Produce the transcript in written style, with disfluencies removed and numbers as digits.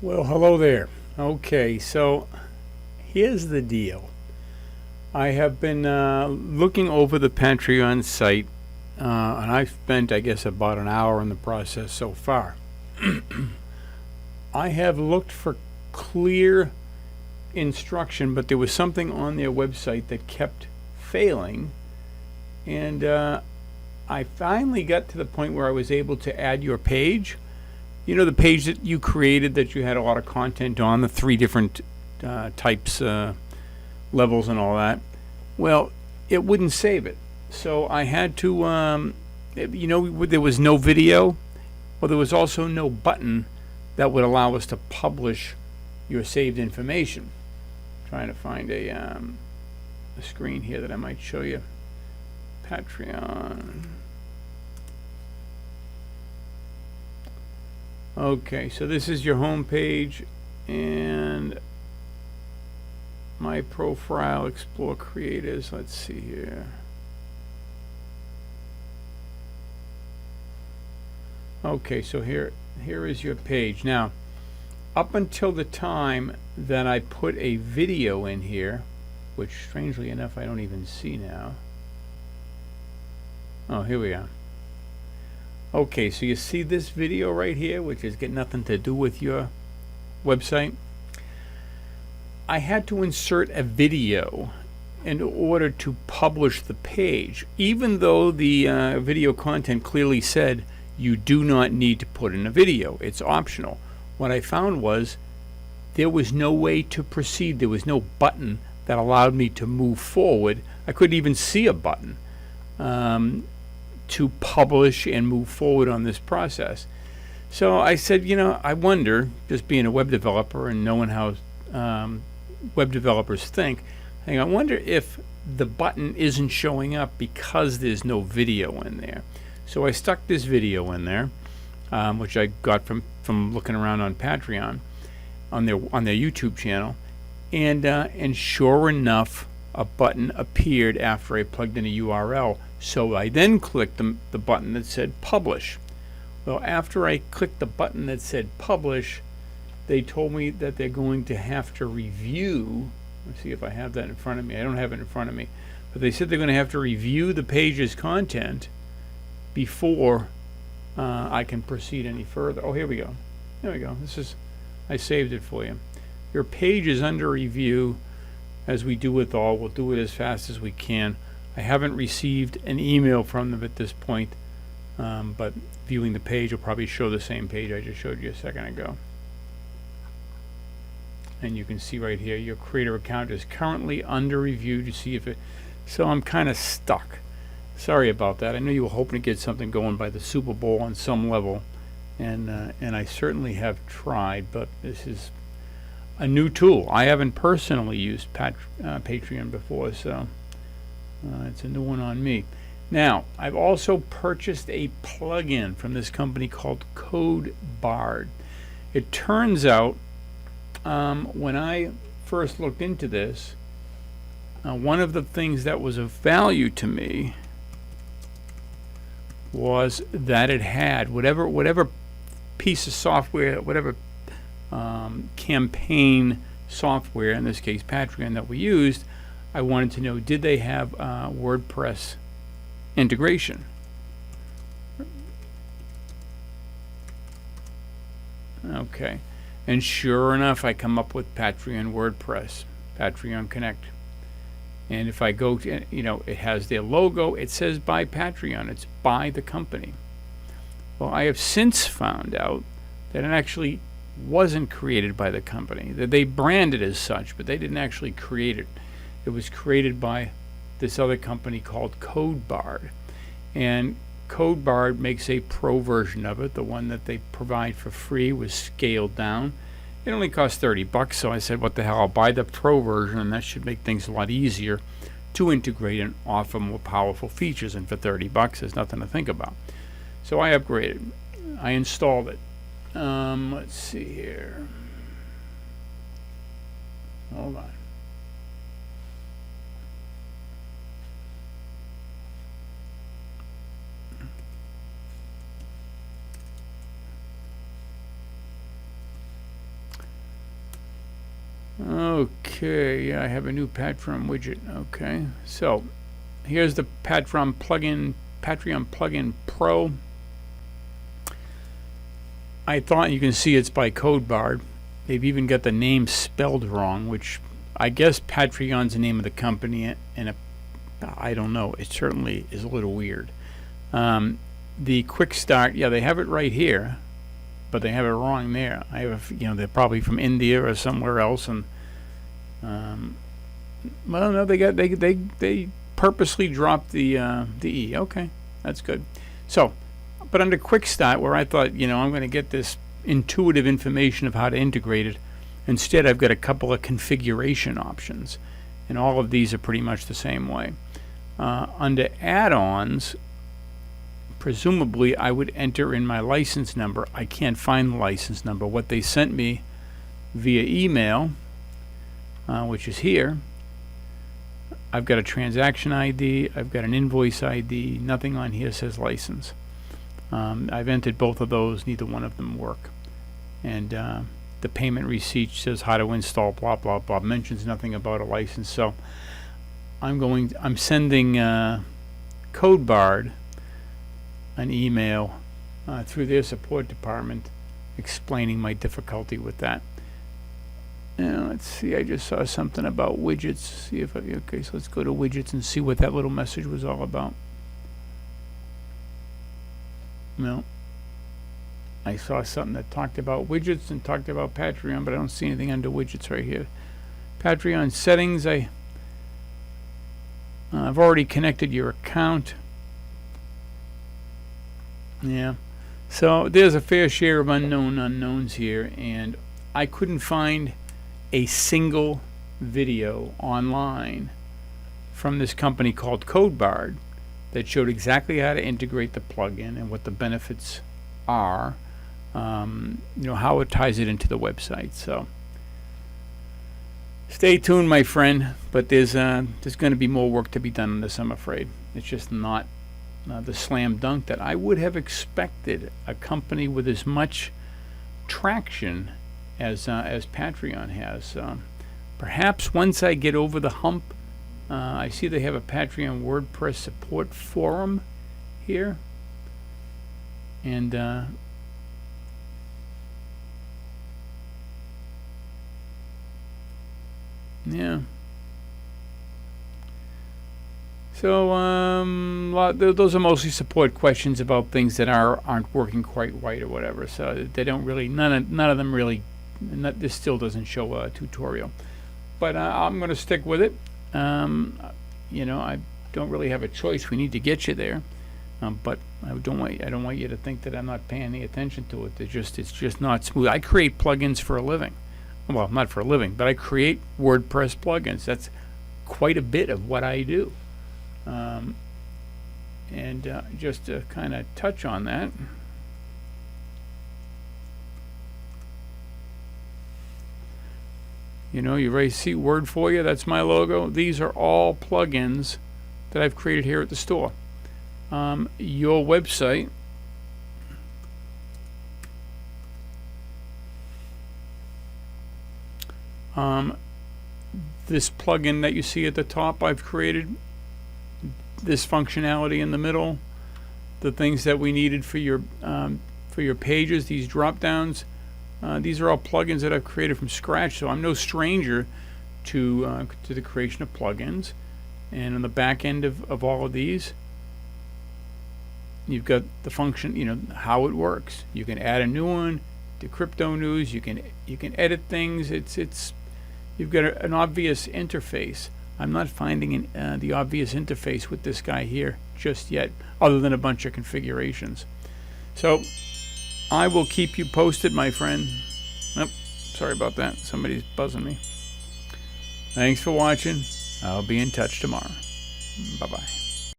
Well, hello there. Okay, so here's the deal. I have been looking over the Patreon site, and I've spent, I guess, about an hour in the process so far. I have looked for clear instruction, but there was something on their website that kept failing, and I finally got to the point where I was able to add your page. You know, the page that you created that you had a lot of content on, the three different types, levels, and all that. Well, it wouldn't save it. So I had to, there was no video. Well, there was also no button that would allow us to publish your saved information. Trying to find a screen here that I might show you. Patreon. Okay, so this is your home page, and my profile, explore creators. Let's see here. Okay, so here is your page. Now, up until the time that I put a video in here, which strangely enough I don't even see now. Oh, here we are. Okay, so you see this video right here, which has got nothing to do with your website. I had to insert a video in order to publish the page, even though the video content clearly said you do not need to put in a video. It's optional. What I found was there was no way to proceed. There was no button that allowed me to move forward. I couldn't even see a button to publish and move forward on this process. So I said, I wonder, just being a web developer and knowing how web developers think, I wonder if the button isn't showing up because there's no video in there. So I stuck this video in there, which I got from looking around on Patreon, on their YouTube channel, and sure enough, a button appeared after I plugged in a URL. So I then clicked the button that said publish. Well, after I clicked the button that said publish, they told me that they're going to have to review. Let's see if I have that in front of me. I don't have it in front of me. But they said they're going to have to review the page's content before I can proceed any further. Oh, here we go. There we go. I saved it for you. Your page is under review. As we do with all, we'll do it as fast as we can. I haven't received an email from them at this point, but viewing the page will probably show the same page I just showed you a second ago. And you can see right here, your creator account is currently under review to see if it. So I'm kind of stuck. Sorry about that. I know you were hoping to get something going by the Super Bowl on some level, and I certainly have tried, but this is a new tool. I haven't personally used Patreon before, so it's a new one on me. Now, I've also purchased a plugin from this company called CodeBard. It turns out, when I first looked into this, one of the things that was of value to me was that it had whatever piece of software, whatever campaign software, in this case Patreon, that we used, I wanted to know, did they have WordPress integration? Okay, and sure enough, I come up with Patreon WordPress, Patreon Connect. And if I go to, it has their logo. It says by Patreon. It's by the company. Well, I have since found out that it actually wasn't created by the company. That they branded as such, but they didn't actually create it. It was created by this other company called CodeBard. And CodeBard makes a pro version of it. The one that they provide for free was scaled down. It only cost $30, so I said, what the hell, I'll buy the pro version, and that should make things a lot easier to integrate and offer more powerful features. And for $30, there's nothing to think about. So I upgraded. I installed it. Let's see here. Hold on. Okay, yeah, I have a new Patreon widget. Okay, so here's the Patreon plugin Pro. I thought you can see it's by CodeBard. They've even got the name spelled wrong, which I guess Patreon's the name of the company, and I don't know. It certainly is a little weird. The quick start, yeah, they have it right here, but they have it wrong there. I have, they're probably from India or somewhere else, and well, no, they purposely dropped the E. Okay, that's good. So, but under quick start, where I thought, I'm going to get this intuitive information of how to integrate it, instead I've got a couple of configuration options, and all of these are pretty much the same way. Under add-ons, presumably I would enter in my license number. I can't find the license number. What they sent me via email, which is here, I've got a transaction ID, I've got an invoice ID, nothing on here says license. I've entered both of those, neither one of them work. And the payment receipt says how to install blah blah blah, mentions nothing about a license. So I'm sending CodeBard an email through their support department explaining my difficulty with that. Now, let's see, I just saw something about widgets. Okay, so let's go to widgets and see what that little message was all about. No. I saw something that talked about widgets and talked about Patreon, but I don't see anything under widgets right here. Patreon settings, I've already connected your account. Yeah. So there's a fair share of unknown unknowns here, and I couldn't find a single video online from this company called CodeBard that showed exactly how to integrate the plugin and what the benefits are, how it ties it into the website. So stay tuned, my friend, but there's going to be more work to be done on this, I'm afraid. It's just not the slam dunk that I would have expected a company with as much traction as Patreon has. Perhaps once I get over the hump, I see they have a Patreon WordPress support forum here, and yeah. So those are mostly support questions about things that aren't working quite right or whatever. So they don't really, none of them really. This still doesn't show a tutorial, but I'm going to stick with it. I don't really have a choice. We need to get you there, but I don't want you to think that I'm not paying any attention to it. It's just not smooth. I create plugins for a living. Well, not for a living, but I create WordPress plugins. That's quite a bit of what I do. Just to kind of touch on that, you ready to see Word for You? That's my logo. These are all plugins that I've created here at the store. Your website, this plugin that you see at the top, I've created this functionality in the middle, the things that we needed for your pages, these drop downs. These are all plugins that I've created from scratch, so I'm no stranger to the creation of plugins. And on the back end of all of these, you've got the function, how it works. You can add a new one to crypto news. You can edit things. You've got an obvious interface. I'm not finding the obvious interface with this guy here just yet, other than a bunch of configurations. So I will keep you posted, my friend. Oh, sorry about that. Somebody's buzzing me. Thanks for watching. I'll be in touch tomorrow. Bye-bye.